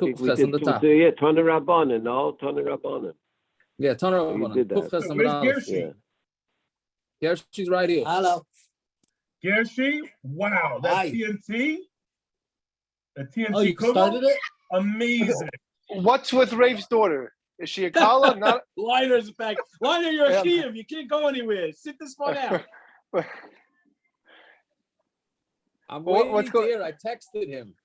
Kuf We Ches did on the top. yeah, Tana Rabbanan, no? Tana Rabbanan. Yeah, Tana You Rabbanan. did Kuf that. Ches on Where's the Gershi? Yeah, she's right here. Hello. Gershi? Wow, that's Hi. TNT? The TNT Oh, you Kumo? started it? Amazing. What's with Rafe's daughter? Is she a Kala? Not. Liner's back. Liner, you're a Yeah. Kiev. You can't go anywhere. Sit this one out. I'm What's waiting going- here. I texted him.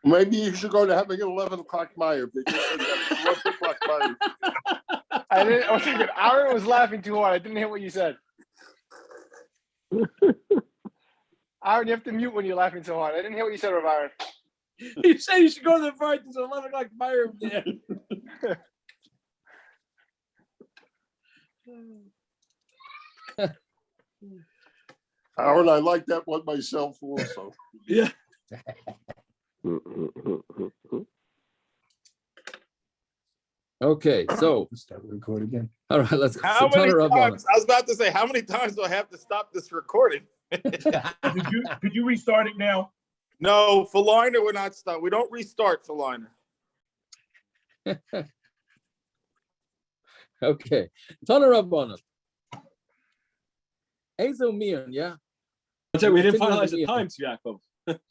Maybe you should go to having an 11 o'clock Meyer. They just said that 11 o'clock Meyer. I didn't. I was thinking. Aaron was laughing too hard. I didn't hear what you said. Aaron, you have to mute when you're laughing so hard. I didn't hear what you said, Rav Aaron. You say you should go to the fight. There's 11 o'clock fire there. Aaron, I like that one myself also. Yeah. Okay, so Start recording again. all right, let's go. How So many Tana Rabbanan. times? I was about to say, how many times do I have to stop this recording? Could you restart it now? No, for Liner, we're not stop. We don't restart for Liner. Okay, Tana Rabbanan. Ezo Miyun, yeah. We didn't Continue finalize the with times, Yaakov.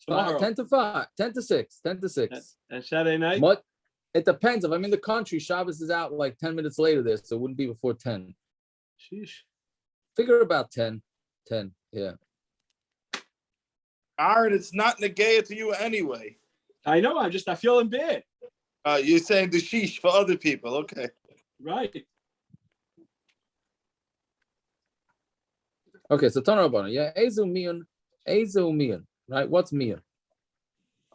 Tomorrow. 10 to 5, 10 to 6, 10 to 6. And Saturday night? What? It depends. If I'm in the country, Shabbos is out like 10 minutes later there, so it wouldn't be before 10. Sheesh. Figure about 10. 10, yeah. Aaron, it's not negaya to you anyway. I know. I feel in bad. You're saying the sheesh for other people. Okay. Right. Okay, so Tana Rabbanan, yeah. Ezo Miyun, right? What's Miyun?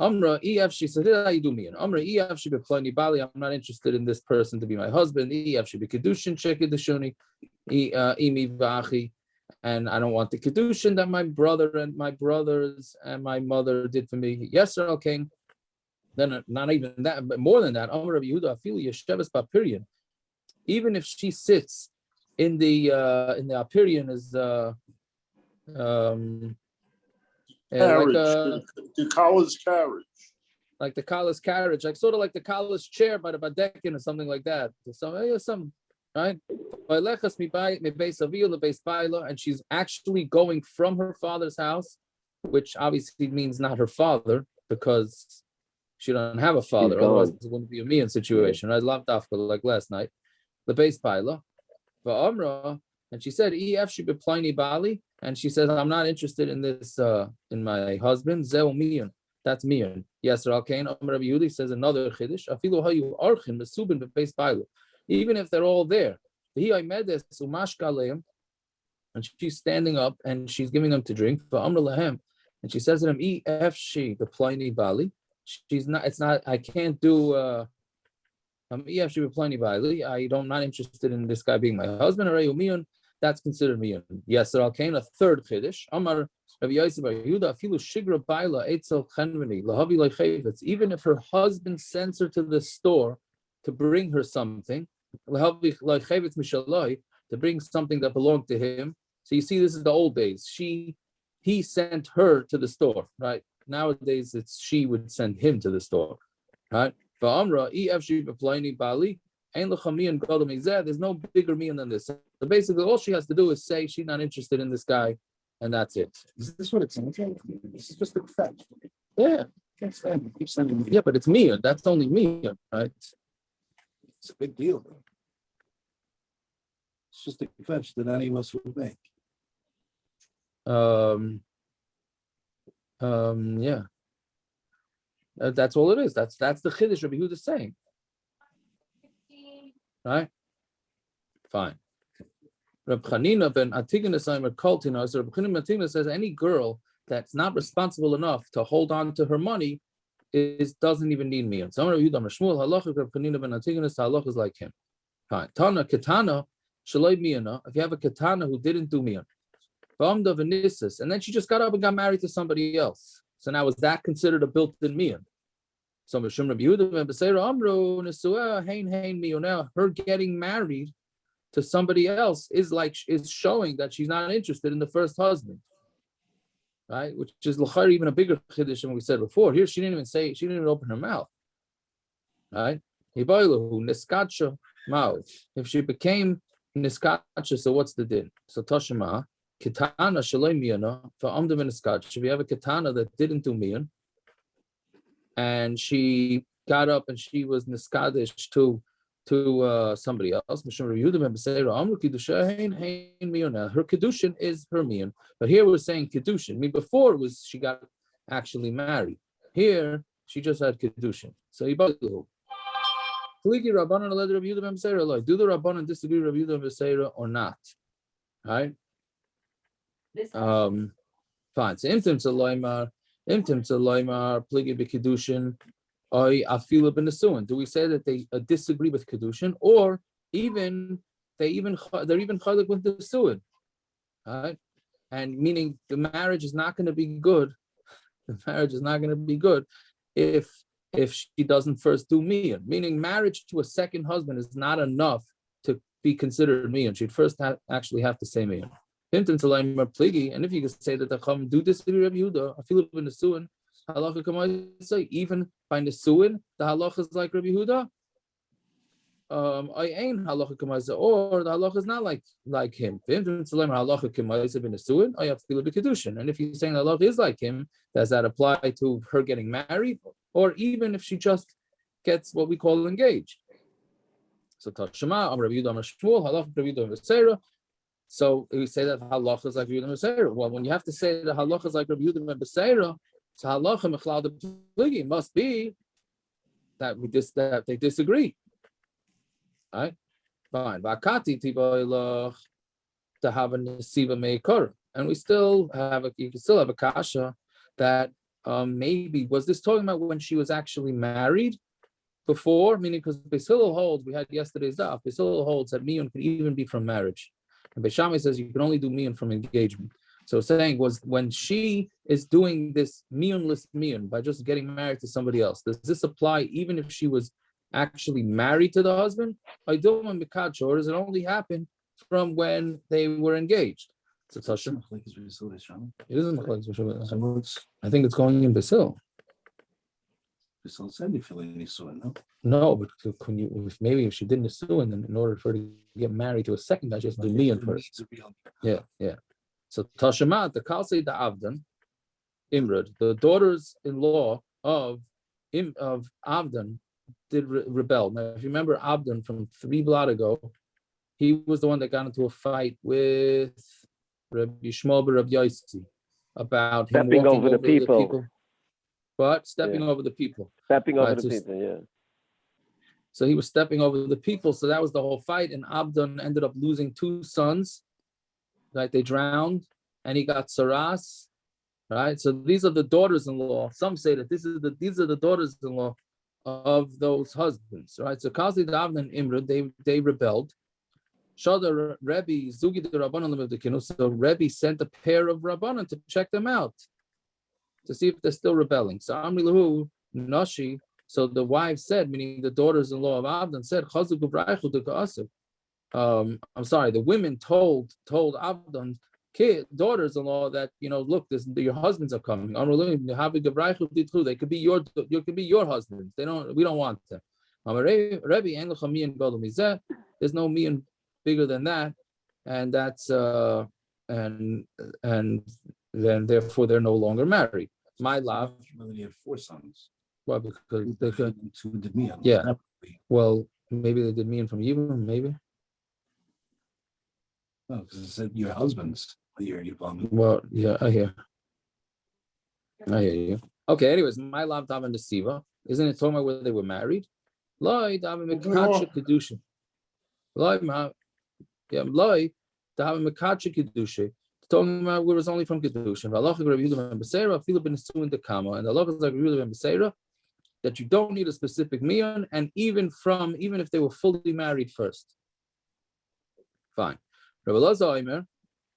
Amra, EF, she said, how you do Miyun? Amra, EF, she be plenty bali. I'm not interested in this person to be my husband. EF, she be kiddushin, check kiddushin, imi v'achi. And I don't want the kiddushin that my brother and my brothers and my mother did for me. Yes, okay. Then not even that, but more than that. Amra Yehuda, afilu yesheves ba'pirion. Even if she sits in the apirion is Carriage, like the college carriage. like the college carriage, like sort of like the college chair by the badekin or something like that. Some right. And she's actually going from her father's house, which obviously means not her father because she doesn't have a father. Otherwise, it's going to be a Miyun situation. I love Dafka like last night. The base pilot, but Amra, and she said, "Ef she be pliny bali," and she says, "I'm not interested in this, in my husband. Zeu Miyun, that's Miyun." Yes, Ralkain Amra Yehudi says another chiddush. Afilu hayu archin mesubin base pilot, even if they're all there. And she's standing up and she's giving them to drink. But Amra lahem, and she says to them, "Ef she be pliny bali." She's not. It's not. I can't do. I'm not interested in this guy being my husband. That's considered miyun. Yes, so I'll a third chiddush. Amar Rabbi Yosef bar Yehuda afilu shigra baila etzel chenveni lahavi loichayvetz. Even if her husband sends her to the store to bring her something, lahavi loichayvetz mishaloi, to bring something that belonged to him. So you see, this is the old days. He sent her to the store, right? Nowadays, it's she would send him to the store, right? There's no bigger mean than this. So basically, all she has to do is say she's not interested in this guy, and that's it. Is this what it sounds like? This is just a fact. Yeah. Can't stand it. Keep sending me. Yeah, but it's me. That's only me, right? It's a big deal. It's just a fetch that any of us would make. Yeah. That's all it is. That's the chiddush Rabbi Yehuda is saying. Right? Fine. Reb Chanina ben Antigonus Aimer Koltina. So Reb Chanina ben Antigonus says any girl that's not responsible enough to hold on to her money doesn't even need me. And some Reb Yehuda Shmuel halacha Reb Chanina ben Antigonus halacha is like him. Fine. Tana ketana shaloi miyana. If you have a ketana who didn't do miyan, and then she just got up and got married to somebody else. So now is that considered a built-in miyan? So her getting married to somebody else is showing that she's not interested in the first husband, right? Which is l'chayr even a bigger chiddush than we said before. Here she didn't even open her mouth. right? Hibaylahu niskacha mao. If she became niskacha, so what's the din? So Toshima, ketana shaloi miyana for amdim niskacha. If you have a ketana that didn't do miyun, and she got up and she was niskadish to somebody else. Her kiddushin is her miyun, but here we're saying kiddushin. I mean, before it was she got actually married. Here she just had kiddushin. So do the Rabbanan disagree with Rabbi Yehuda ben Beseira or not? Right? Fine. So imtim tzalaymar pligi b'kiddushin. I feel a benesuin. Do we say that they disagree with kedushin, or they're even chalik with the suin, right? And meaning the marriage is not going to be good. The marriage is not going to be good if she doesn't first do miyun. Meaning marriage to a second husband is not enough to be considered miyun. She'd first actually have to say miyun. And if you could say that the chum do disagree with Yehuda, I feel a benesuin. Halacha say even by Nesuin, the halacha is like Rabbi Yehuda. I ain't halacha k'maisa, or the halacha is not like him. I have to be kiddushin. And if you're saying the halacha is like him, does that apply to her getting married, or even if she just gets what we call engaged? So Tashema, Rabbi Yehuda Shmuel, halacha Rabbi Yehuda Beseira. So we say that halacha is like Rabbi Yehuda Beseira. Well, when you have to say the halacha is like Rabbi Yehuda Beseira, so halacha mechlal the pligi must be that they disagree. Right? Fine. Vakati tiboilach to have a nesiva meikor, and you can still have a kasha that maybe was this talking about when she was actually married before? Meaning because Beis Hillel holds, we had yesterday's daf. Beis Hillel holds that miyun could even be from marriage, and Beis Shammai says you can only do miyun from engagement. So saying was when she is doing this miyunless miyun by just getting married to somebody else, does this apply even if she was actually married to the husband? Or does it only happen from when they were engaged? So Tasha, it isn't Machlokes. I think it's going in Beis Hillel. No, but maybe if she didn't Nesuin, then in order for her to get married to a second guy, she has to do miyun first. Yeah. So Tashema, the Kalsei da Avdan, Imrud, the daughters-in-law of Avdan did rebel. Now, if you remember Avdan from 3 blot ago, he was the one that got into a fight with Rabbi Shmuel bar Rabbi Yossi about him Stepping walking over the people. But stepping over the people. Stepping over the people, yeah. So he was stepping over the people. So that was the whole fight. And Avdan ended up losing 2 sons. Right, they drowned, and he got saras. Right, so these are the daughters-in-law. Some say that these are the daughters-in-law of those husbands. Right, so Kazi Davna and Imrud, they rebelled. Shada Rebbe Zugi the Rabbanan of the Kinu. So Rebbe sent a pair of Rabbanan to check them out to see if they're still rebelling. So Amri Lahu Nashi. So the wives said, meaning the daughters-in-law of Avdan said, Chazu Gubraychu de Ka'asif. I'm sorry, the women told Avdan's daughters-in-law that, look, your husbands are coming. They could be your husbands. We don't want them. There's no miyun bigger than that, and that's and then therefore they're no longer married. My love. He had 4 sons. Well, because they could. 2 did miyun. Yeah. Well, maybe they did miyun from Yibam, maybe. No, because it said your husbands. Well, yeah, I hear you. Okay, anyways, my love daven the Siva. Isn't it talking about whether they were married? Loi daven mekacha kedushin. Loi daven mekacha kedushin. Talking about where it's only from kedushin. Halacha Rabbi Yehuda ben Beseira afilu b'nesuin dekama, and the halacha is like Rabbi Yehuda ben Beseira that you don't need a specific miyun, and even if they were fully married first. Fine. Rabbi Lazar Omer.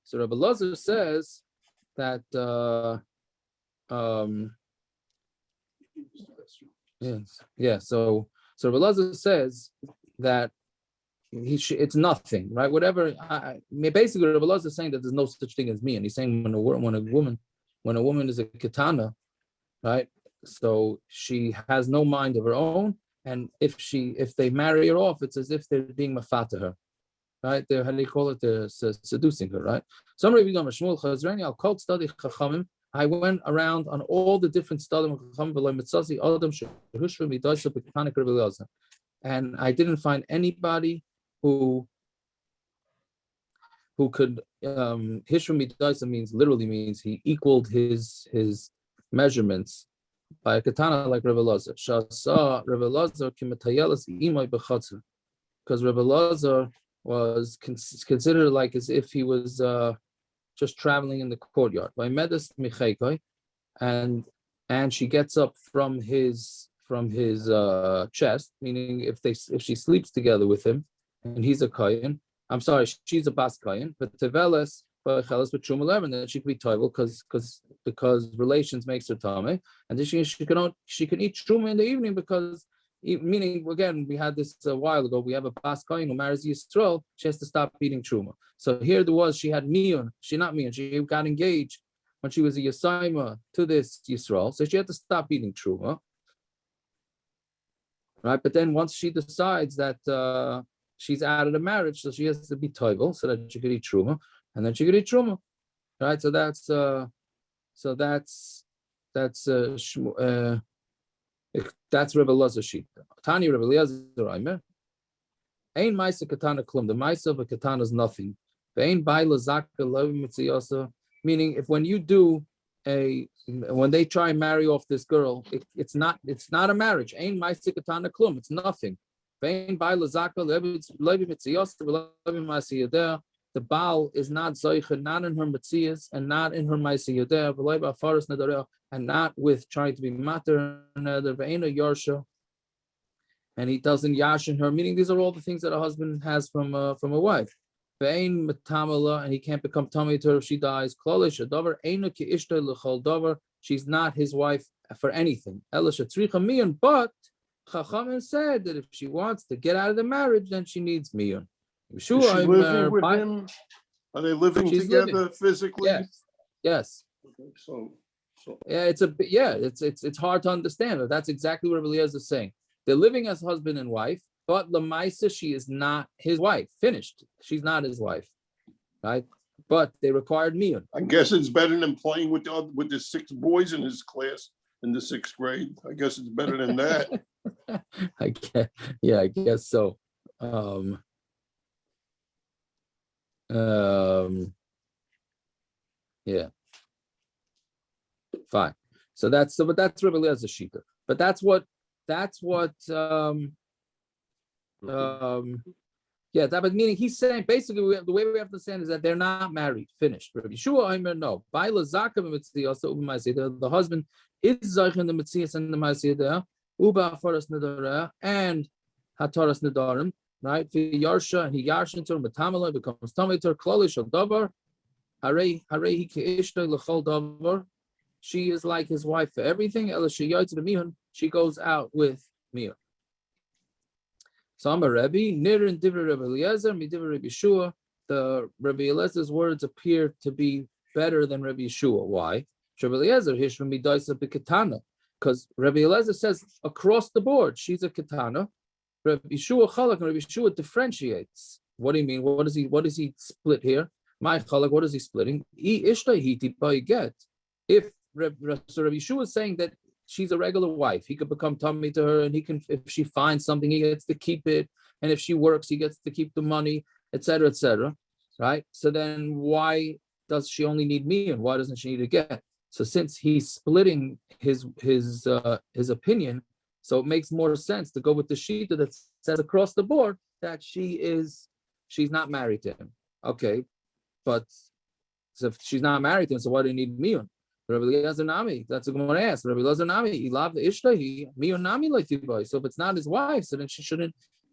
So Rabbi Lazar says that So Rabbi Lazar says that it's nothing, right? Whatever. Basically, Rabbi Lazar is saying that there's no such thing as me, and he's saying when a woman is a ketana, right? So she has no mind of her own, and if they marry her off, it's as if they're being mafata her, right? They're, how do you call it? They're seducing her, right? I went around on all the different stadim, and I didn't find anybody who could Hishram Midaisa literally means he equaled his measurements by a ketana like Rebbe Lazar. Shasa Rebbe Lazar kimatayelas imay bechatzer, because Rebbe Lazar was considered like as if he was just traveling in the courtyard. By Medes Michaikai, and she gets up from his chest, meaning if she sleeps together with him, and he's a kayan. I'm sorry, she's a bas kayan, but teveles with truma lemon, then she could be toivel because relations makes her tame, and then she can eat truma in the evening because. Meaning, again, we had this a while ago. We have a bas kayan who marries Yisrael. She has to stop eating truma. So here there was, she had Miyun. She got engaged when she was a Yasaima to this Yisrael. So she had to stop eating truma. Right? But then once she decides that she's out of the marriage, so she has to be toivel so that she could eat truma, and then she could eat truma. Right? So that's Rebbe Lazar sheet. Tani Rebbe Eliezer Aimer. Ain Maisa Katana Klum. The Maisa of a Katana is nothing. Ain Baila Zaka Levi Mitziyasa. Meaning, when they try and marry off this girl, it's not a marriage. Ain Maisa Katana Klum. It's nothing. Ain Baila Zaka Levi Mitziyasa Levi Masiyadeh. The Baal is not Zoicha, not in her Mitziyas and not in her Masiyadeh, V'leiba Faras Nedareh, and not with trying to be mater yarsha, and he doesn't yashin her. Meaning, these are all the things that a husband has from a wife. Ve'ein metamala, and he can't become tummy to her if she dies. Klolish adavar einu ki ishtay l'chol davar. She's not his wife for anything. Elish tzricha miyun, but Chachamim said that if she wants to get out of the marriage, then she needs miyun. Is she living with him? Are they living together physically? Yes. Okay, so yeah, it's hard to understand, but that's exactly what Eliezer is saying. They're living as husband and wife, but Lamaisa, she is not his wife. Finished. She's not his wife, right? But they required Miyun. I guess it's better than playing with the 6 boys in his class in the 6th grade. I guess it's better than that. I guess so. Yeah. Fine. But that's Rebbe Eliezer's shita. But that's what but meaning he's saying basically the way we have to understand is that they're not married, finished. Rabbi Yeshua Aimer, no. The husband is Zayich in the Metzias and the Masiyah, Uba Faras Nedara and Hataras Nedarim, right? Yarsha, and he yarshin to Matamala becomes Tamator, Klolish of Davar, Hare Keishta Lechol Davar. She is like his wife for everything. She goes out with Miyun. So I'm a Rebbe. Nirin Divrei Rebbe Eliezer, Midivrei Rebbe Yeshua. The Rebbe Eliezer's words appear to be better than Rebbe Yeshua. Why? Rebbe Eliezer Hishram Midaisa B'Ketana, because Rebbe Eliezer says across the board she's a Ketana. Rebbe Yeshua Chalak and Rebbe Yeshua differentiates. What do you mean? What does he split here? My Chalak, what is he splitting? If Rebbe Yeshua is saying that she's a regular wife, he could become tummy to her, and he can, if she finds something, he gets to keep it, and if she works, he gets to keep the money, etc., etc. Right? So then, why does she only need me, and why doesn't she need a get? So since he's splitting his opinion, so it makes more sense to go with the shita that says across the board that she's not married to him. Okay, but so if she's not married to him, so why do you need miyun? Rabbi Eliezer Nami, that's a Gemara asked. Rabbi Eliezer Nami, he loved the Ishtahi, Miyun Nami like Tibai. So if it's not his wife, so then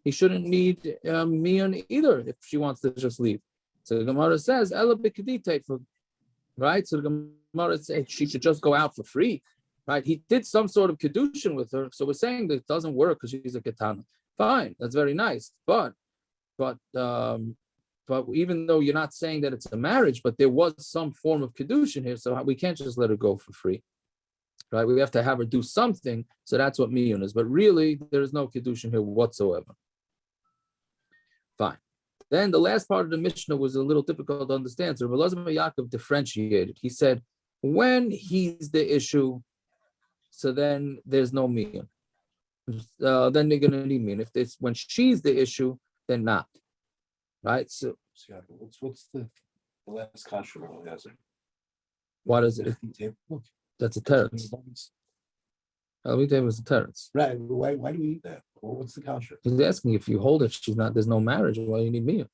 he shouldn't need Miyun either if she wants to just leave. So the Gemara says, Ela b'kedite, right? So the Gemara says she should just go out for free, right? He did some sort of kiddushin with her, so we're saying that it doesn't work because she's a ketana. Fine, that's very nice, but even though you're not saying that it's a marriage, but there was some form of kiddushin here, so we can't just let her go for free. right? We have to have her do something, so that's what miyun is. But really, there is no kiddushin here whatsoever. Fine. Then the last part of the Mishnah was a little difficult to understand. So Rabbi Elazar Yaakov differentiated. He said, when he's the issue, so then there's no miyun. Then they're going to need miyun. If it's when she's the issue, then not. Right? So What's the last kasha? what is it? That's a teretz. Let me tell you, it's a teretz. Right. Why do we need that? Well, what's the kasha? He's asking if you hold it, she's not. There's no marriage. Why do you need miyun?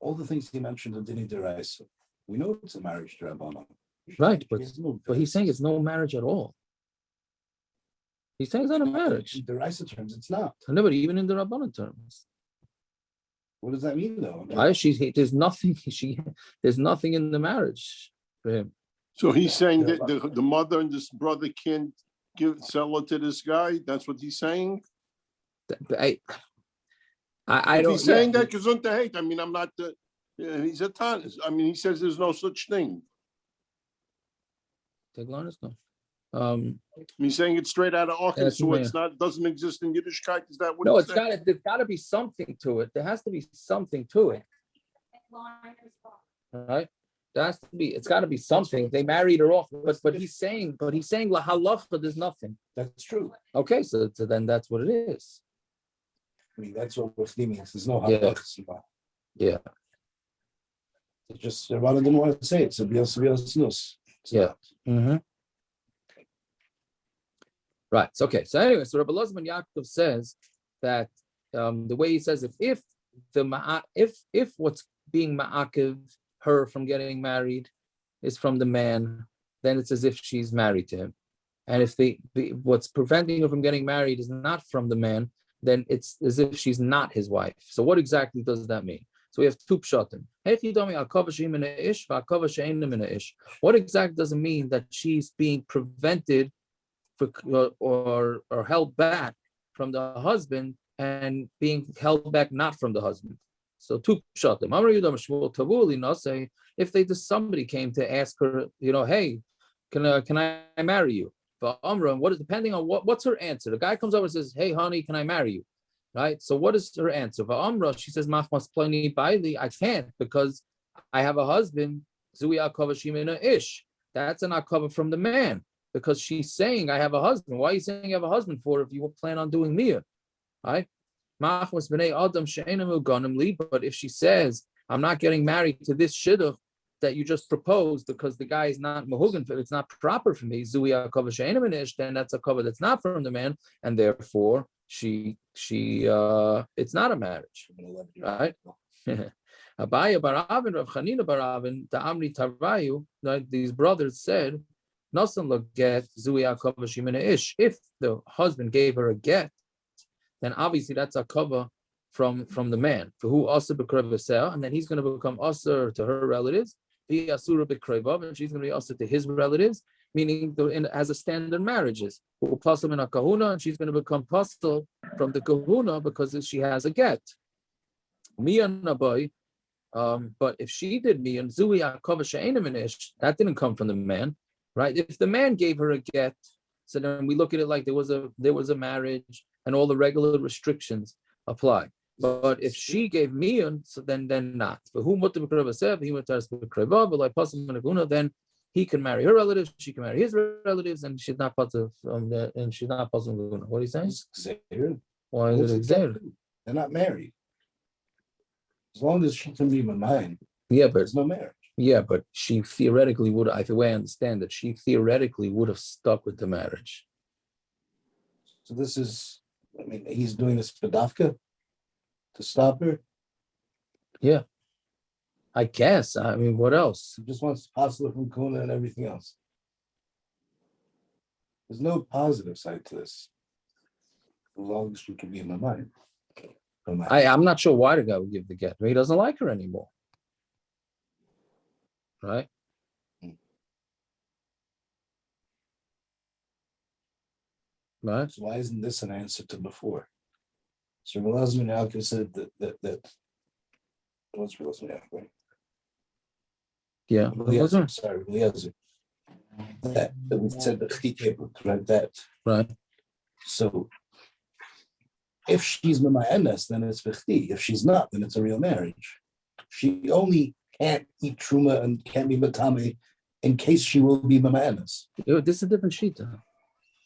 All the things he mentioned in Dini Deraisa. We know it's a marriage to Rabbanan. Right, but he's saying it's no marriage at all. He's saying it's not a marriage. In Deraisa terms, it's not. No, but even in the Rabbanan terms. What does that mean, though? Why there's nothing. There's nothing in the marriage for him. So he's saying that the mother and this brother can't sell it to this guy. That's what he's saying. I don't. He's saying that gesundheit hate. I mean, I'm not. He's a tan. I mean, he says there's no such thing. He's saying it's straight out of Arkansas. So it's not. Doesn't exist in Yiddishkeit. Is that what? No, there's got to be something to it. There has to be something to it. All right. There has to be. It's got to be something. They married her off, but he's saying la halacha. There's nothing. That's true. Okay, so then that's what it is. I mean, that's what Muslim means. There's no halacha. Yeah. It's just Rabbanan didn't want to say it. So Yeah. Mm-hmm. Right. So, okay. So anyway, so Rabbi Elazar ben Yaakov says that the way he says if what's being ma'akiv her from getting married is from the man, then it's as if she's married to him. And if what's preventing her from getting married is not from the man, then it's as if she's not his wife. So what exactly does that mean? So we have two pshatim. What exactly does it mean that she's being prevented or held back from the husband and being held back not from the husband? So two pshatim. If somebody came to ask her, hey, can I marry you? But what is depending on what's her answer? The guy comes over and says, hey, honey, can I marry you? Right. So what is her answer? She says, I can't because I have a husband. That's an akava from the man because she's saying I have a husband. Why are you saying you have a husband for if you plan on doing miyun? Right? But if she says I'm not getting married to this shidduch that you just proposed because the guy is not mahugan, it's not proper for me, then that's a cover that's not from the man, and therefore she it's not a marriage, right? Abaya Baravin, Rav Chanina Baravin, the Amri Tarvayu, these brothers said, Nasan lo get zui akava shimena ish. If the husband gave her a get, then obviously that's a cover from the man. For who also bekrev, and then he's going to become usher to her relatives. Be asura bekrevav, and she's going to be usher to his relatives, meaning as a standard marriages. Who pasal in a kahuna, and she's going to become pasal from the kahuna because she has a get. Miyun abai. But if she did miyun zui akava she'enim ish, that didn't come from the man, right? If the man gave her a get, so then we look at it like there was a marriage and all the regular restrictions apply. But if she gave miyun, so then not. For whom what the bekreva said, he went to bekreva, but like pasal menaguna, then he can marry her relatives, she can marry his relatives, and she's not pasal and she's not pasal menaguna. What are you saying? Why is it exer? They're not married. As long as she can be my mind, yeah, but there's no marriage. Yeah, but she theoretically would, the way I understand it, she theoretically would have stuck with the marriage. So this is, he's doing this for Dafka to stop her? Yeah. I guess. What else? He just wants to pasla from Kuna and everything else. There's no positive side to this. As long as she can be in my mind. I'm not sure why the guy would give the get. He doesn't like her anymore. Right? Right. So why isn't this an answer to before? So Elazar ben Yaakov said that what's Elazar ben Yaakov? Yeah. Eliezer. that we said the chitye would prevent that. Right. So if she's mamaenes, then it's v'chti. If she's not, then it's a real marriage. She only can't eat truma and can't be matame in case she will be mamaenes. This is a different shita,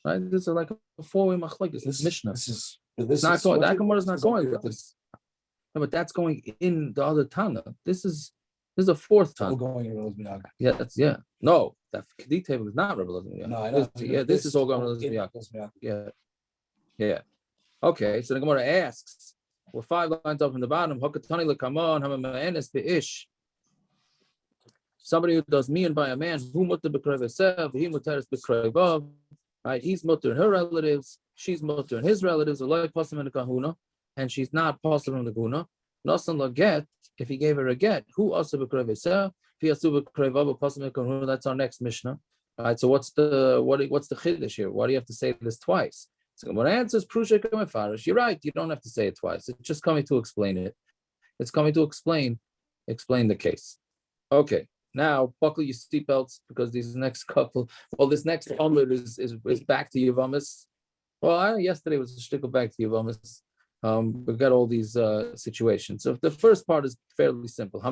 right? This is like a four-way machlokes. This is Mishna. This It's not going. That Gemara is not going with this. No, but that's going in the other Tana. This is a fourth Tana. going in Rose Miyaga. Yeah. No, that Kedit table is not Rebbe Elazar. No, I know. This is all going Rose Miyaga. Yeah. Okay, so the Gemara asks, we're 5 lines up from the bottom. Hakatani lekamon hamamaenes beish. Somebody who does miyun by a man, who mutter b'krei v'sev, he mutteres b'krei vav. Right, he's mutter in her relatives, she's mutter in his relatives, like pasim in the kahuna, and she's not pasim in the kahuna. Nasan la get, if he gave her a get, who also b'krei v'sev, if he asu b'krei vav, pasim in the kahuna. That's our next Mishnah. All right, so what's the chiddush here? Why do you have to say this twice? So when answers Prusha Kamefarish, you're right, you don't have to say it twice. It's just coming to explain it. It's coming to explain the case. Okay, now buckle your seatbelts because these next couple, this next omelet is back to Yevamos. Well, yesterday was a shtickle back to Yevamos. We've got all these situations. So the first part is fairly simple.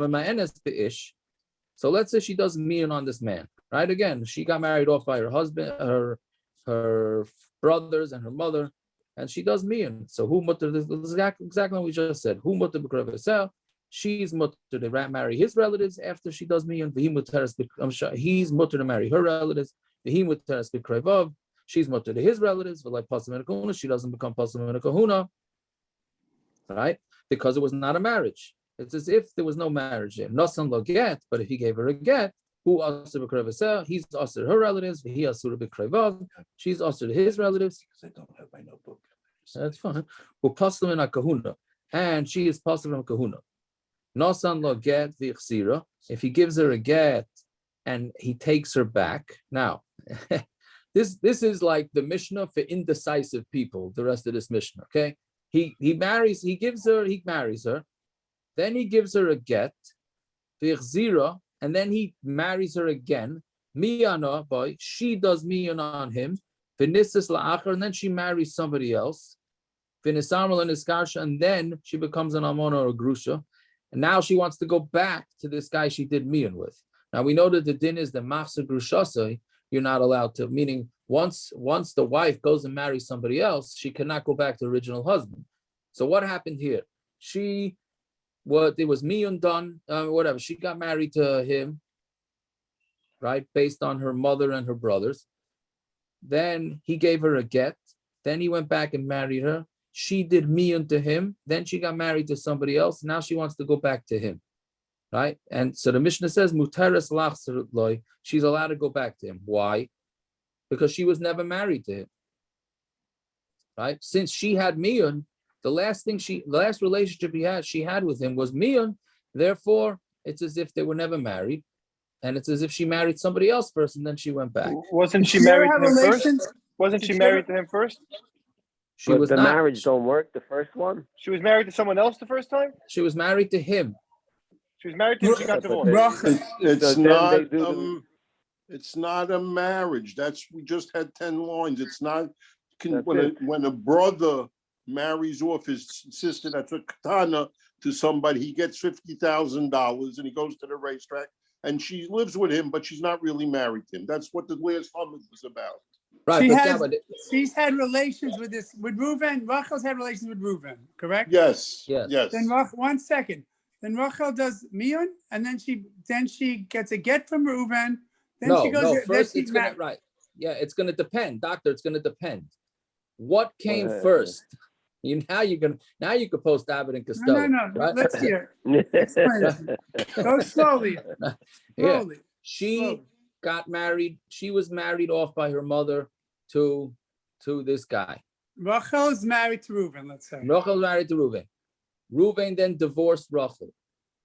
So let's say she does miyun on this man, right? Again, she got married off by her husband, her brothers and her mother, and she does miyun. So who mutter? This is exactly what we just said. Who mutter b'krei v'sev? She's mutter to marry his relatives after she does miyun. He's mutter to marry her relatives. He mutteres b'krei vav. She's mutter to his relatives. But like pasim in a kahuna, she doesn't become pasim in a kahuna, right? Because it was not a marriage. It's as if there was no marriage there. Nasan lo get, but if he gave her a get, who asur b'krei v'sev, he's asur her relatives. He asur b'krei vav. She's asur to his relatives. Because I don't have my notebook. That's fine. Who pasim in a kahuna, and she is pasim in a kahuna. Nasan lo get v'chsira. If he gives her a get and he takes her back. Now, this is like the Mishnah for indecisive people. The rest of this Mishnah, okay? He marries her. Then he gives her a get, v'chsira, and then he marries her again. Miyana, boy, she does miyana on him. V'nisas la'achar, and then she marries somebody else. V'nisamar l'niskarsha, and then she becomes an almona or a grusha. And now she wants to go back to this guy she did miyan with. Now we know that the din is the machsa grushasa, you're not allowed to, meaning once the wife goes and marries somebody else, she cannot go back to the original husband. So what happened here? There was miyun done, whatever. She got married to him, right, based on her mother and her brothers. Then he gave her a get. Then he went back and married her. She did miyun to him. Then she got married to somebody else. Now she wants to go back to him, right? And so the Mishnah says, "Muteres lachser loy." She's allowed to go back to him. Why? Because she was never married to him, right? Since she had miyun, the last relationship she had with him was miyun. Therefore, it's as if they were never married, and it's as if she married somebody else first, and then she went back. Wasn't she married to him first? Wasn't she married to him first? She was the not. marriage don't work, the first one? She was married to someone else the first time? She was married to him. She was married to him, she got divorced. It's not a marriage. We just had 10 lines. It's not, when a brother marries off his sister, that's a ketana, to somebody, he gets $50,000 and he goes to the racetrack and she lives with him, but she's not really married to him. That's what the last comment was about. Right, she's had relations with Reuven. Rachel's had relations with Reuven, correct? Yes. Then 1 second. Then Rachel does miyun, and then she gets a get from Reuven. Then she goes. First it's gonna Yeah, it's gonna depend, doctor. It's gonna depend. What came first? Now you can post Abbott and Costello. No. Right? Let's hear. Explain it. Go slowly. Slowly. She got married. She was married off by her mother to this guy. Rachel is married to Reuven, let's say. Rachel married to Reuven. Reuven then divorced Rachel.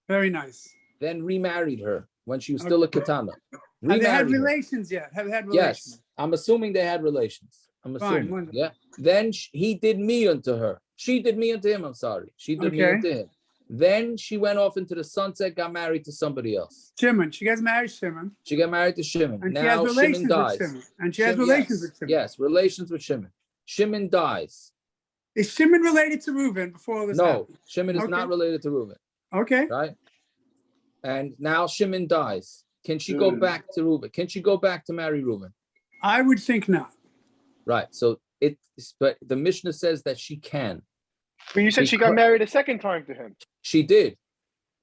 Very nice. Then remarried her when she was still a ketana. Have they had relations yet? Have they had relations? Yes, I'm assuming they had relations. I'm assuming. Wonderful. Yeah. Then he did miyun to her. She did miyun to him. I'm sorry. She did miyun to him. Then she went off into the sunset, got married to somebody else. Shimon. She gets married to Shimon. She got married to Shimon. And she has Now relations Shimon with dies. Shimon. And she has relations with Shimon. Yes, relations with Shimon. Shimon dies. Is Shimon related to Reuben before all this No, happened? Shimon is not Okay. related to Reuben, Okay. right? And now Shimon dies. Can she go back to Reuben? Can she go back to marry Reuben? I would think not. Right. So but the Mishnah says that she can. But you said she got married a second time to him. She did.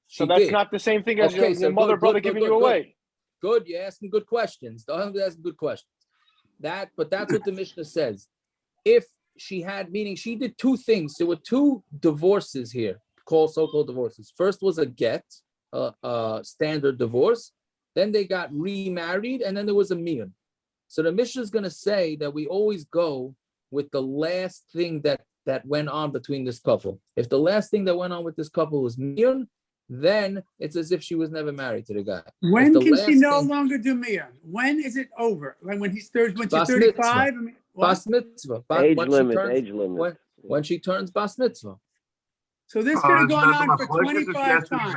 So that's not the same thing as Okay, your so mother, good, brother good, giving good, you good. away. Good. You're asking good questions. Don't asking good questions. But that's what the Mishnah says. If she had, meaning she did two things. There were two divorces here, so-called divorces. First was a get, a standard divorce. Then they got remarried, and then there was a miyun. So the Mishnah is going to say that we always go with the last thing that went on between this couple. If the last thing that went on with this couple was miyun, then it's as if she was never married to the guy. When can she no longer do Miyun? When is it over? Like when she's 35? I mean, Bas mitzvah. Age limit. When she turns bas mitzvah. So this could have gone on for 25 times.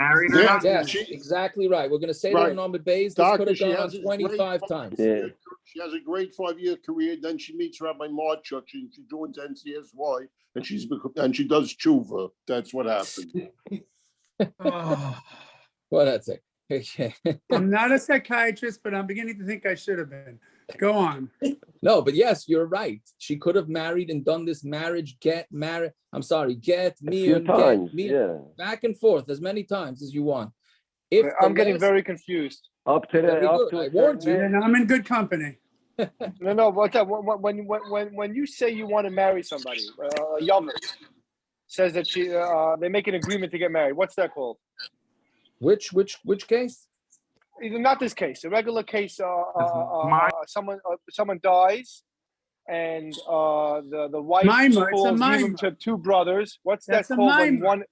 Yes, exactly right. We're going to say that in Amid Bays. This could have gone on 25 times. Yeah. She has a great 5-year career. Then she meets Rabbi Marchuk. She joins NCSY, and she does tshuva. That's what happened. Well, that's it. Okay. I'm not a psychiatrist, but I'm beginning to think I should have been. Go on. No, but yes, you're right. She could have married and done this marriage, get, miyun, back and forth as many times as you want. I'm getting very confused. Up to I warned you. And I'm in good company. No. What's up? When you say you want to marry somebody, Yomir says that they make an agreement to get married. What's that called? Which case? Not this case. A regular case. Someone dies, and the wife falls even to two brothers. What's that called? When one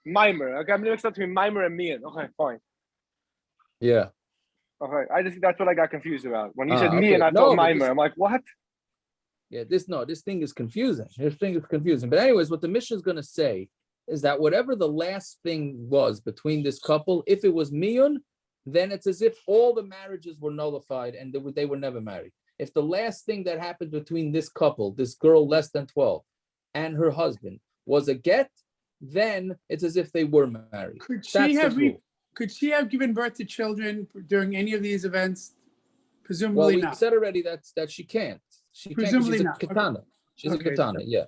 mimer. Okay, I'm mixed up between mimer and miyun. Okay, fine. Yeah. Okay, that's what I got confused about. When you said miyun, I thought mimer. I'm like, what? Yeah, this thing is confusing. But anyways, what the Mishnah is going to say is that whatever the last thing was between this couple, if it was miyun, then it's as if all the marriages were nullified and they were never married. If the last thing that happened between this couple, this girl less than 12, and her husband was a get, then it's as if they were married. Could she have given birth to children during any of these events? Presumably not. Well, we said already that she can't. Presumably she's a not. ketana. Okay. She's a ketana, yeah.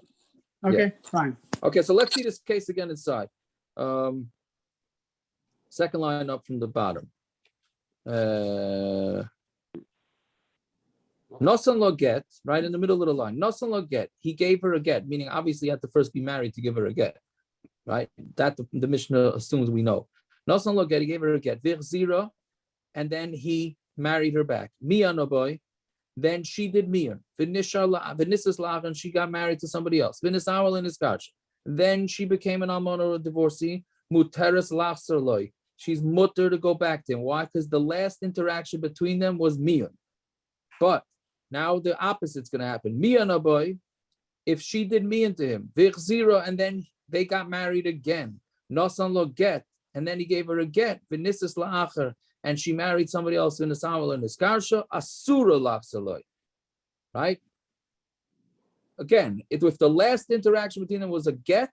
Okay, fine. Okay, so let's see this case again inside. Second line up from the bottom. Nosan lo get, right in the middle of the line. Nosan lo get. He gave her a get, meaning obviously you had to first be married to give her a get, right? That the Mishnah assumes we know. Nosan lo get. He gave her a get. Vir zira, and then he married her back. Miyun boy. Then she did miyun. V'nisas lav, and she got married to somebody else. V'nisawal in his couch. Then she became an almana or a divorcee. Muteres lachser loy. She's mutter to go back to him. Why? Because the last interaction between them was miyun. But now the opposite's going to happen. Miyun boy, if she did miyun to him, v'chzira, and then they got married again. Nosan lo get, and then he gave her a get. V'nisas la'acher, and she married somebody else in the Samuel and the Skarsha, asura lachser. Right? Again, if the last interaction between them was a get,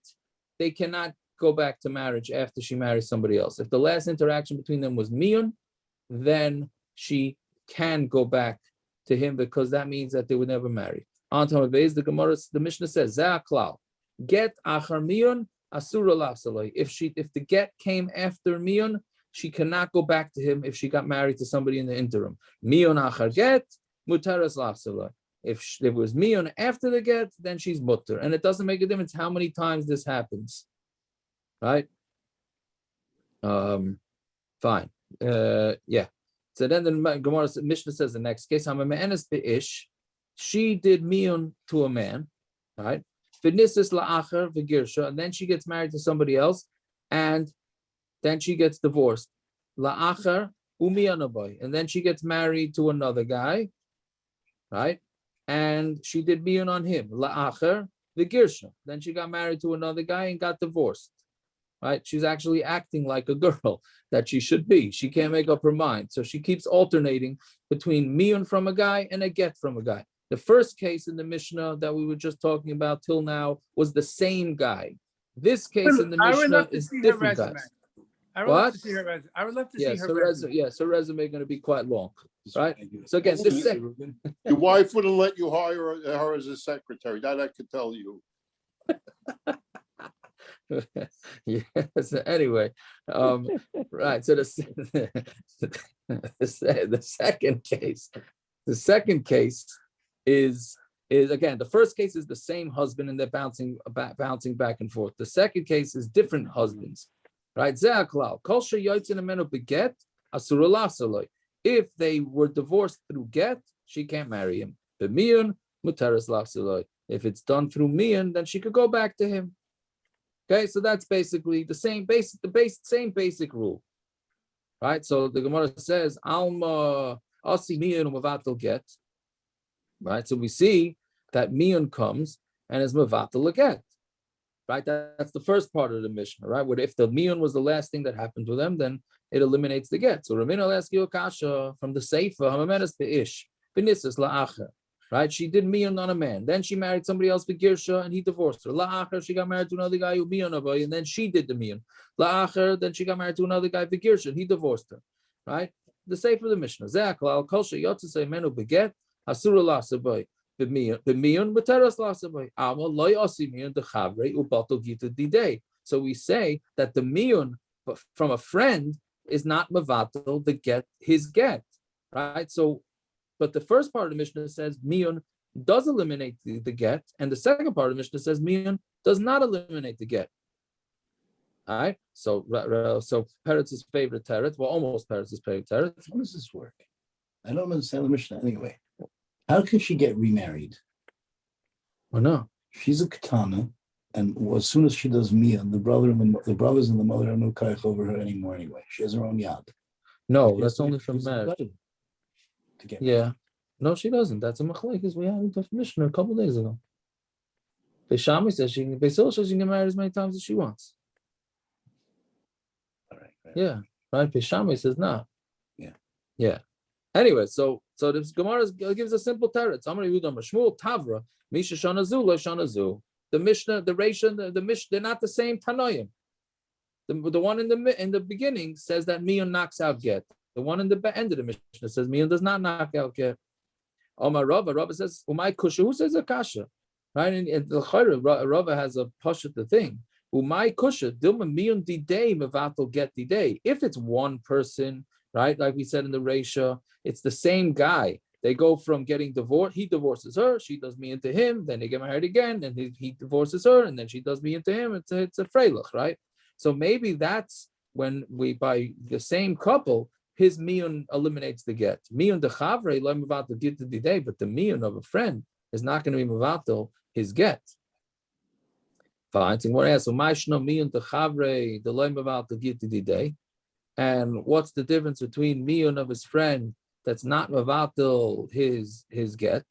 they cannot go back to marriage after she marries somebody else. If the last interaction between them was miyun, then she can go back to him because that means that they were never married. On Tamabez, the Gemara, the Mishnah says, Za'aklal, get achar miyun, asura lachser. If the get came after miyun, she cannot go back to him if she got married to somebody in the interim. Miyun achar get, mutaras lachser. If it was miyun after the get, then she's mutter. And it doesn't make a difference how many times this happens. Right? Fine. Yeah. So then the Gemara Mishnah says the next case, she did miyun to a man, right? V'nisas la'acher v'girsha, and then she gets married to somebody else, and then she gets divorced. La'acher umiyanaboy, and then she gets married to another guy, right? And she did miyun on him. La'acher v'girsha, then she got married to another guy and got divorced. right? She's actually acting like a girl that she should be. She can't make up her mind. So she keeps alternating between miyun from a guy and a get from a guy. The first case in the Mishnah that we were just talking about till now was the same guy. This case in the Mishnah is different guys. I would love to see her resume. I would love to see her resume. Yes, her resume going to be quite long, right? So again, this your wife wouldn't let you hire her as a secretary. That I could tell you. Yes. Anyway, right. So the second case is again, the first case is the same husband and they're bouncing back and forth. The second case is different husbands, right? If they were divorced through get, she can't marry him. Miyun, if it's done through miyun, then she could go back to him. Okay, so that's basically the same basic rule, right? So the Gemara says alma asi miyun u'mevatel get, right? So we see that miyun comes and is mevatel get, right? That's the first part of the Mishnah, right? Where if the miyun was the last thing that happened to them, then it eliminates the get. So Ramina will ask you a kasha from the Seifa hamameres be'ish b'nisas la'acher. Right, she did miyun on a man. Then she married somebody else for Girsha, and he divorced her. La'acher, she got married to another guy who miyun of her, and then she did the miyun. La'acher, then she got married to another guy for Girsha, and he divorced her. Right, the Sefer of the Mishnah. Ze'aklal kol sheyotzei menu beget hasura lasaboy b'miyun b'teras lasaboy alma loy osi miyun dechavrei ubatel gita didei. So we say that the miyun from a friend is not mevatel the get his get. Right, so. But the first part of the Mishnah says miyun does eliminate the get, and the second part of the Mishnah says miyun does not eliminate the get. All right. So Peretz's favorite teretz, well, almost Peretz's favorite teretz. How does this work? I don't understand the Mishnah anyway. How can she get remarried? Or no? She's a ketana, and as soon as she does miyun, the brothers and the mother are no kaich over her anymore anyway. She has her own yad. No, that's only from marriage. Yeah, no, she doesn't. That's a Machlokes we had in the Mishna a couple days ago. Beishami says she can get married as many times as she wants. All right. Yeah, right. Beishami says no. Yeah. Anyway, so this Gemara gives a simple teretz. Amar Yehuda Shmuel Tavra Misha Shanazu Lo Shanazu. The Mishnah, the Reisha, the Mishnah, they're not the same Tanoim. The one in the beginning says that Miyun knocks out get. The one in the end of the Mishnah says Miyun does not knock out get. Omar Rava says Umay Kusha. Who says a kasha? Right? And the Rava has a pashat the thing. Umay Kusha Dilma Miyun didei mevatel get didei. If it's one person, right? Like we said in the Reisha, it's the same guy. They go from getting divorced. He divorces her. She does miyun to him. Then they get married again, and he divorces her, and then she does miyun to him. It's a freilich, right? So maybe that's when we by the same couple. His miyun eliminates the get. Miyun dechavrei lo mevatel get didei, but the miyun of a friend is not going to be mevatel his get. Fine. So what asks? So ma'ishno miyun dechavrei the lo mevatel get didei, and what's the difference between miyun of his friend that's not mevatel his get,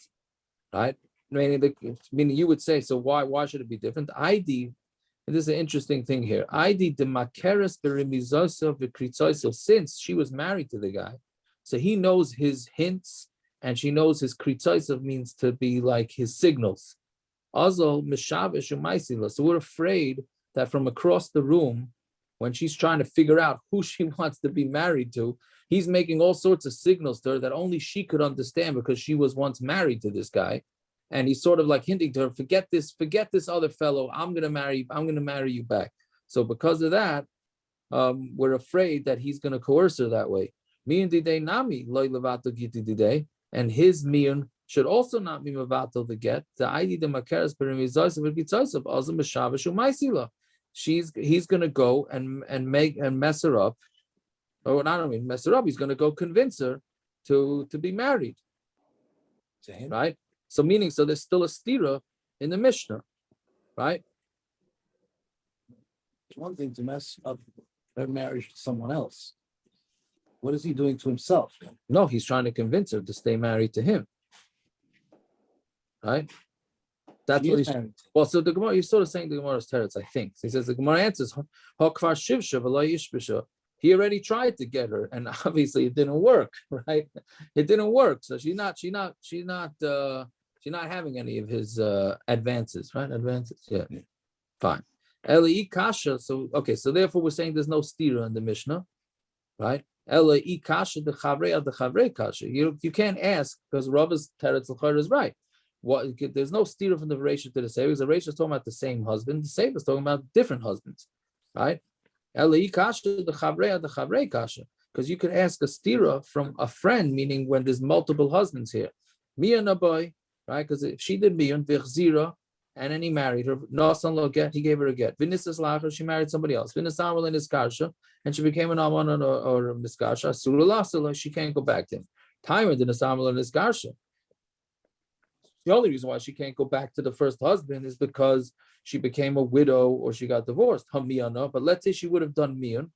right? Meaning you would say, so why should it be different? ID. And this is an interesting thing here. Since she was married to the guy, so he knows his hints and she knows his kritzaisav means to be like his signals. So we're afraid that from across the room, when she's trying to figure out who she wants to be married to, he's making all sorts of signals to her that only she could understand because she was once married to this guy. And he's sort of like hinting to her, forget this other fellow. I'm gonna marry you back. So because of that, we're afraid that he's gonna coerce her that way. Miyun didei nami loy levatel giti didei, and his miyun should also not be mevatel the get. The ID the makeres perimizasav v'gitzasav azam b'shavish u'maisila. He's gonna go and mess her up, or not only mess her up. He's gonna go convince her to be married, right? So there's still a stira in the Mishnah, right? It's one thing to mess up her marriage to someone else. What is he doing to himself? No, he's trying to convince her to stay married to him, right? That's what he's. Well, so the Gemara, he's sort of saying the Gemara's teretz, I think. So he says the Gemara answers, "Hakvar shivsha v'lo yishbisha." He already tried to get her, and obviously it didn't work, right? It didn't work, so she's not having any of his advances, right? Advances, yeah. Fine. Eli kasha. So okay, so therefore we're saying there's no stira in the Mishnah, right? Eli kasha the chavrei kasha. You can't ask because Rava's teretz l'chayr is right. What? There's no stira from the Reisha to the Sefer. The Reisha is talking about the same husband. The Sefer is talking about different husbands, right? Eli kasha the chavrei kasha. Because you could ask a stira from a friend, meaning when there's multiple husbands here. Miyun boy, right? Because if she did miyun v'chzira, and then he married her, nasan lo get, he gave her a get. V'nisas lacher, she married somebody else. V'nisam in niskarsha, and she became an alman or niskarsha. Asura lasala, she can't go back to him. Timer the nisam in niskarsha. The only reason why she can't go back to the first husband is because she became a widow or she got divorced. But let's say she would have done miyun.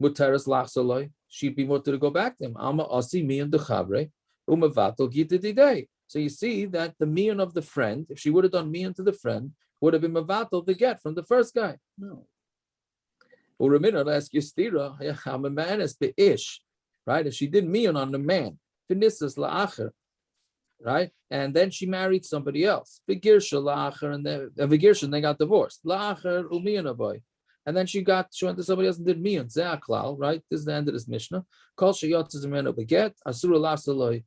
Muteres lachsaloi, she'd be more to go back to him. Ama asi miyun dechabre, umavatal gitididei. So you see that the miyun of the friend, if she would have done miyun to the friend, would have been mavatal the get from the first guy. No. Uramina, I'll ask you stira. I'm a man as beish, right? If she did miyun on the man, finisas laacher, right? And then she married somebody else. Vigirsha laacher, and then vigirsha, they got divorced. Laacher umiyun boy. And then she went to somebody else and did miyun. Ze'aklal, right? This is the end of this Mishnah. Kol sheyotzes imenu beget, asura lasaloi.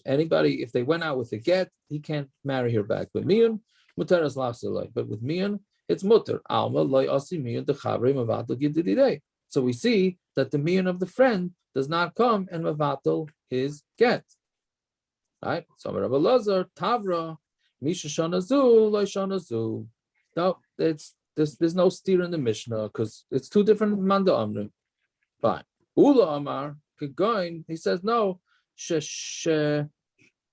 Anybody, if they went out with a get, he can't marry her back. But miyun, muteres lasaloi. But with miyun, it's muter. Alma loy asi miyun dechavrei mavatal gidididei. So we see that the miyun of the friend does not come and mavatal his get. Right? So Rabbi Lazar, Tavra, Misha Shanazu, loy Shanazu. No, there's no steer in the Mishnah because it's two different manda amrim. Fine. Ula Amar Kegoin, he says no. Shashil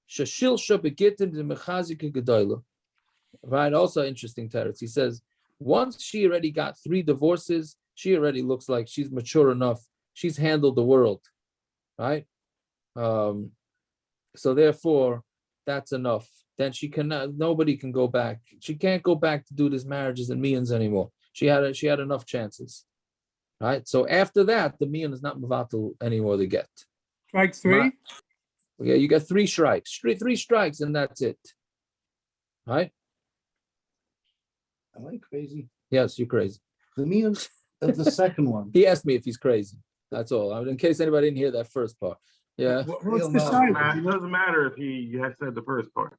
Shabegitin the Mechazik Gedoyla. Right. Also interesting teretz. He says once she already got 3 divorces, she already looks like she's mature enough. She's handled the world. Right. So therefore, that's enough. Then she cannot. Nobody can go back. She can't go back to do these marriages and miyuns anymore. She had enough chances, right? So after that, the miyun is not mavatal anymore to get. Strike 3. Yeah, you got 3 strikes. 3 strikes, and that's it. Right? Am I crazy? Yes, you're crazy. The miyun of the second one. He asked me if he's crazy. That's all. In case anybody didn't hear that first part. Yeah. What's the sign? It doesn't matter if he had said the first part.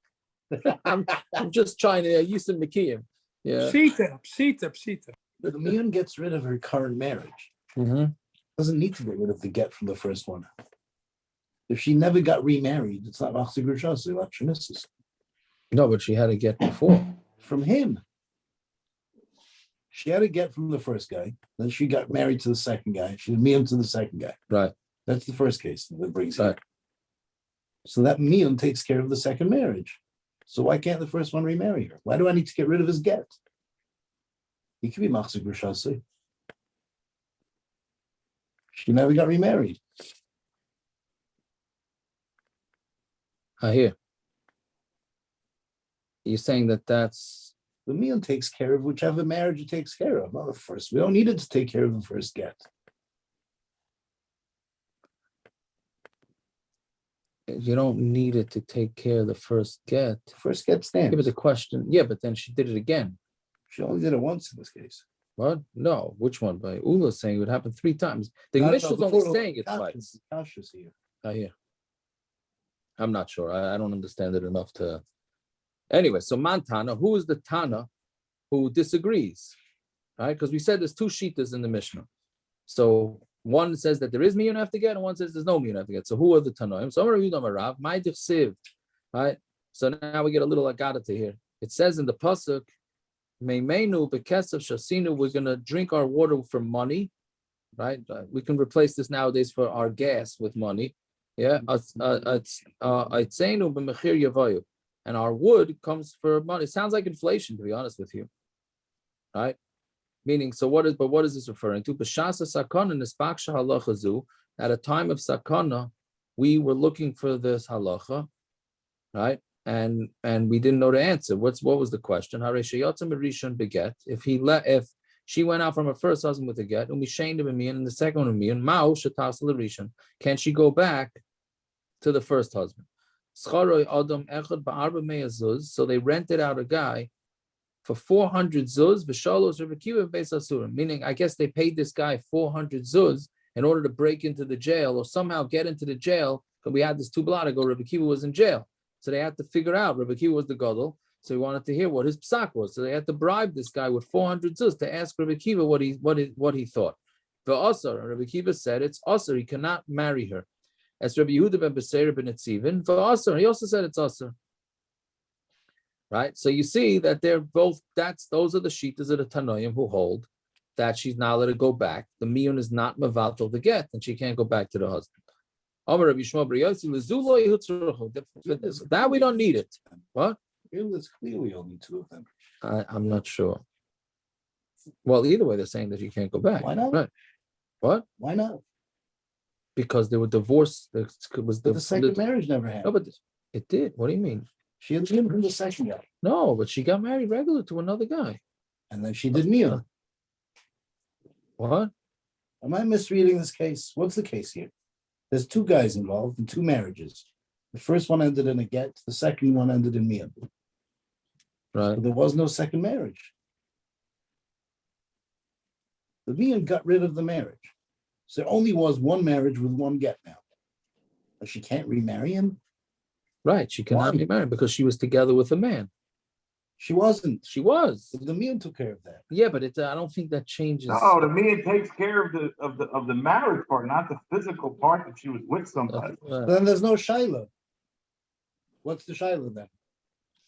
I'm just trying to use some Mikiyim. Yeah. Pshita. The miyun gets rid of her current marriage. Mm-hmm. Doesn't need to get rid of the get from the first one. If she never got remarried, it's not machzik rishas, electionist. No, but she had to get before. From him. She had to get from the first guy. Then she got married to the second guy. She did miyun to the second guy. Right. That's the first case that brings right. Here. So that miyun takes care of the second marriage. So why can't the first one remarry her? Why do I need to get rid of his get? He could be machzik rishasi. She never got remarried. I hear. You're saying that's the miyun takes care of whichever marriage it takes care of, not the first. We don't need it to take care of the first get. You don't need it to take care of the first get. First get stands. Yeah, but the question, but then she did it again. She only did it once in this case. What? No, which one? By Ula saying it would happen 3 times. The Mishna's only saying it twice. Here. I hear. I'm not sure. I don't understand it enough to. Anyway, so Mantana, who is the Tana who disagrees? Right? Because we said there's 2 shittas in the Mishnah. So one says that there is miyun have to get, and one says there's no miyun have to get. So who are the Tanoim? So Rav, my Siv, right? So now we get a little agadata here. It says in the pasuk, Meimenu bekesav shasinu, we're going to drink our water for money, right? We can replace this nowadays for our gas with money. Yeah, and our wood comes for money. It sounds like inflation, to be honest with you, right? Meaning, so what is this referring to? At a time of sakana, we were looking for this halacha, right? and we didn't know the answer. What was the question? If she went out from her first husband with a get, and we shamed him in Miyun, and the second one in Miyun, Mao shatas l'rishon. Can she go back to the first husband? So they rented out a guy for 400 zuz, v'shalos Rabbi Akiva beis asurim. Meaning, I guess they paid this guy 400 zuz in order to break into the jail or somehow get into the jail. Because we had this 2 blot ago, Rabbi Akiva was in jail, so they had to figure out. Rabbi Akiva was the gadol. So he wanted to hear what his psak was. So they had to bribe this guy with 400 zuz to ask Rabbi Akiva what he thought. The Asar, Rabbi Akiva said it's Asar, he cannot marry her. As Rabbi Yehuda ben Beseir ben Etzivin, for Asar, he also said it's Asar. Right? So you see that they're both, those are the shittas of the Tanoim who hold that she's not allowed to go back. The Miyun is not mevatel the get, and she can't go back to the husband. That we don't need it. What? It's clear we only 2 of them. I'm not sure. Well, either way, they're saying that you can't go back. Why not? Right. What? Why not? Because they were divorced. The second marriage never happened. No, but it did. What do you mean? She had him from the second guy. No, but she got married regular to another guy. And then she did Miyun. What? Am I misreading this case? What's the case here? There's 2 guys involved in 2 marriages. The first one ended in a get. The second one ended in Miyun. Right. So there was no second marriage. The Miyun got rid of the marriage. So there only was 1 marriage with 1 get now. But she can't remarry him? Right. She cannot be married because she was together with a man. She wasn't. She was. The Miyun took care of that. Yeah, but I don't think that changes. No, the Miyun takes care of the marriage part, not the physical part that she was with somebody. Then there's no Shiloh. What's the Shiloh then?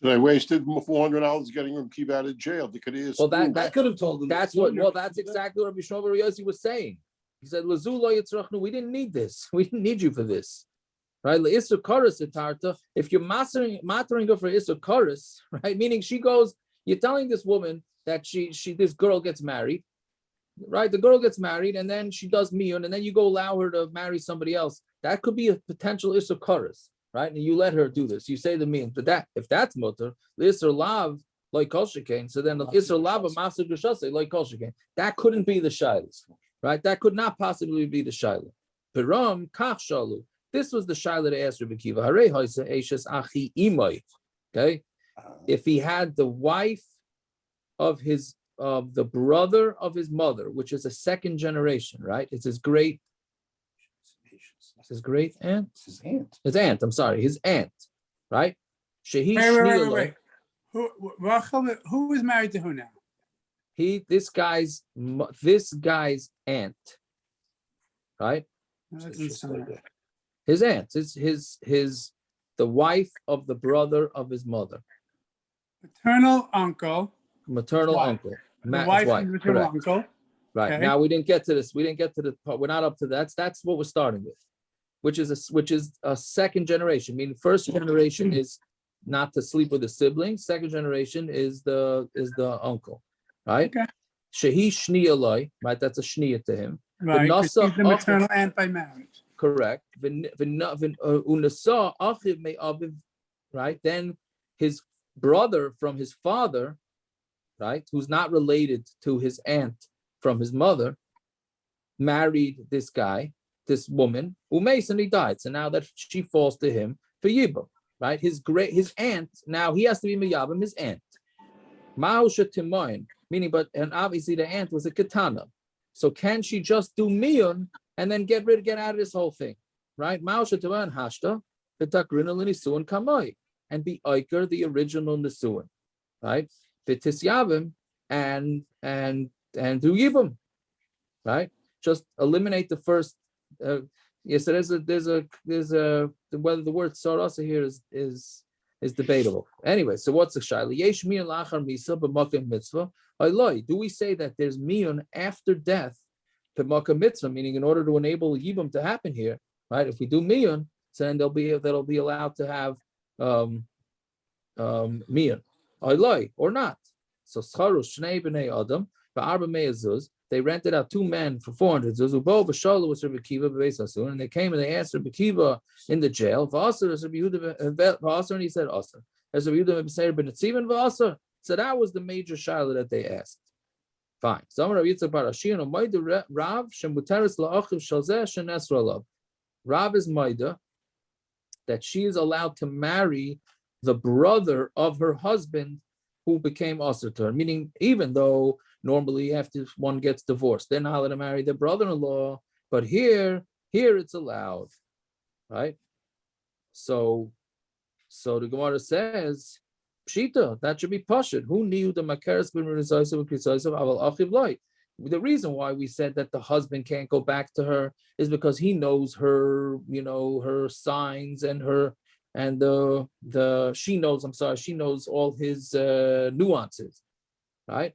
They wasted $400 getting him keep out of jail. They could have. Well, that could have told them. That's what. Well, that's exactly what Rabbi Shmuel bar Yossi was saying. He said, "Lazu lo yitzrachnu." We didn't need this. We didn't need you for this, right? Le'isur karas etarta. If you're mastering her for isur karas, right? Meaning she goes. You're telling this woman that this girl gets married, right? The girl gets married and then she does miyun, and then you go allow her to marry somebody else. That could be a potential isur karas. Right, and you let her do this. You say the mean, but if that's mutter, l'isur lav like kol shekain. So then the isur lav of master geshase like kol shekain. That couldn't be the shilas, right? That could not possibly be the shilah. Piram kach shalu. This was the shilah to ask Rabbi Akiva. Harei hoisa eishes achi imay. Okay, if he had the wife of the brother of his mother, which is a second generation, right? It's his great. His great aunt? His aunt. His aunt, I'm sorry, his aunt, right? Wait. Who is married to who now? This guy's aunt, right? His aunt, the wife of the brother of his mother. Maternal uncle. The wife and maternal uncle. Right. Okay. Now we didn't get to this. We didn't get to the part. We're not up to that. That's what we're starting with, which is a second generation. Meaning, first generation is not to sleep with a sibling. Second generation is the uncle, right? Okay. Shehi shniyaloi, right? That's a shniya to him. Right. He's the maternal aunt by marriage. Correct. Right. Then his brother from his father, right, who's not related to his aunt from his mother, married this woman, Umeis, and he died. So now that she falls to him for Yibam, right? His aunt, now he has to be Miyabim, his aunt. Ma'usha Timoin, meaning, and obviously the aunt was a ketana. So can she just do Miyun and then get out of this whole thing, right? Ma'usha Timoin hashta, v'takrina l'nisuin kamoi, and be Iker, the original Nisuin, right? V'tisyavim, and do Yibam, right? Just eliminate the first. Yes, so there's a whether the word sarasa here is debatable. Anyway, so what's the shaila? Yesh miyun lachar misa b'makom mitzvah. Do we say that there's miyun after death b'makom mitzvah, meaning in order to enable yibum to happen here, right? If we do miyun, so then that'll be allowed to have miyun. Or not. So scharu shnei b'nei adam. they rented out 2 men for 400. Zuzubo b'shala was Rabbi Kiva b'beis asur, and they came and they asked Rabbi Kiva in the jail. V'asur as Rabbi Yehuda v'asur, and he said asur. As Rabbi Yehuda b'seir b'netzivan v'asur. So that was the major shaila that they asked. Fine. So Rabbi Yitzchak bar Ashir and Maida Rav shemuteres la'achiv shalzeh shenesra alav. Rav is Maida that she is allowed to marry the brother of her husband who became asur to her. Meaning, even though normally after one gets divorced, they're not allowed to marry their brother-in-law, but here it's allowed, right? So the Gemara says, Pshita, that should be pashut. Who knew the makeres ben rizaysav v'krisaysav aval achiv loy? The reason why we said that the husband can't go back to her is because he knows her, her signs and her, and she knows all his nuances, right?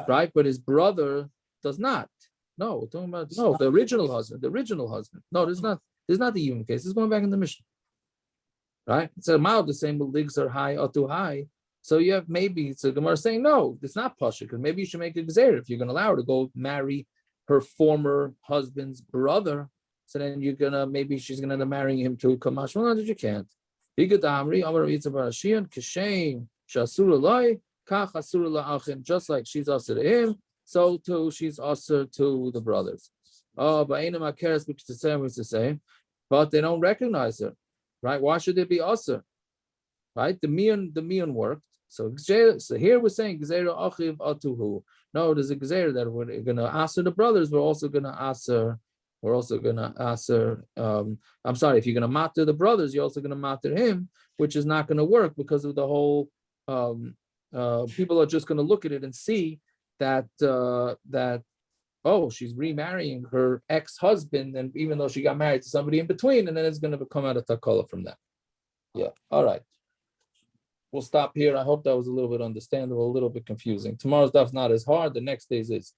Right, but his brother does not. No, we're talking about the original husband. No, there's not the even case. It's going back in the Mishna. Right? It's a mild the same leagues are high or too high. So you have the Gemara saying no, it's not pasha, because maybe you should make a gzeir if you're gonna allow her to go marry her former husband's brother. So then maybe she's gonna end up marrying him to Kamash. Well, you can't. Just like she's also to him, so too she's also to the brothers. Oh, but ain't my cares which the same was the same, but they don't recognize her, right? Why should it be also? Right? The Miyun worked. So here we're saying Gzeira Achiv Atuhu. No, there's a Gzeira that we're gonna answer the brothers, we're also gonna answer. I'm sorry, if you're gonna matter the brothers, you're also gonna matter him, which is not gonna work because of the whole people are just gonna look at it and see that she's remarrying her ex-husband, and even though she got married to somebody in between, and then it's gonna come out a takala from that. Yeah, all right. We'll stop here. I hope that was a little bit understandable, a little bit confusing. Tomorrow's stuff's not as hard. The next day's is.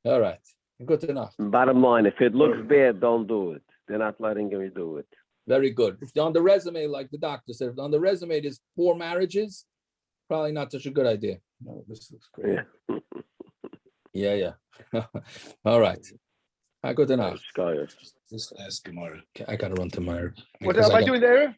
All right. Good enough. Bottom line, if it looks bad, don't do it. They're not letting me do it. Very good. If on the resume, like the doctor said, if on the resume there's 4 marriages, probably not such a good idea. No, this looks great. Yeah. All right. Good enough. Just ask Gemara. I gotta run to my. What am I doing there?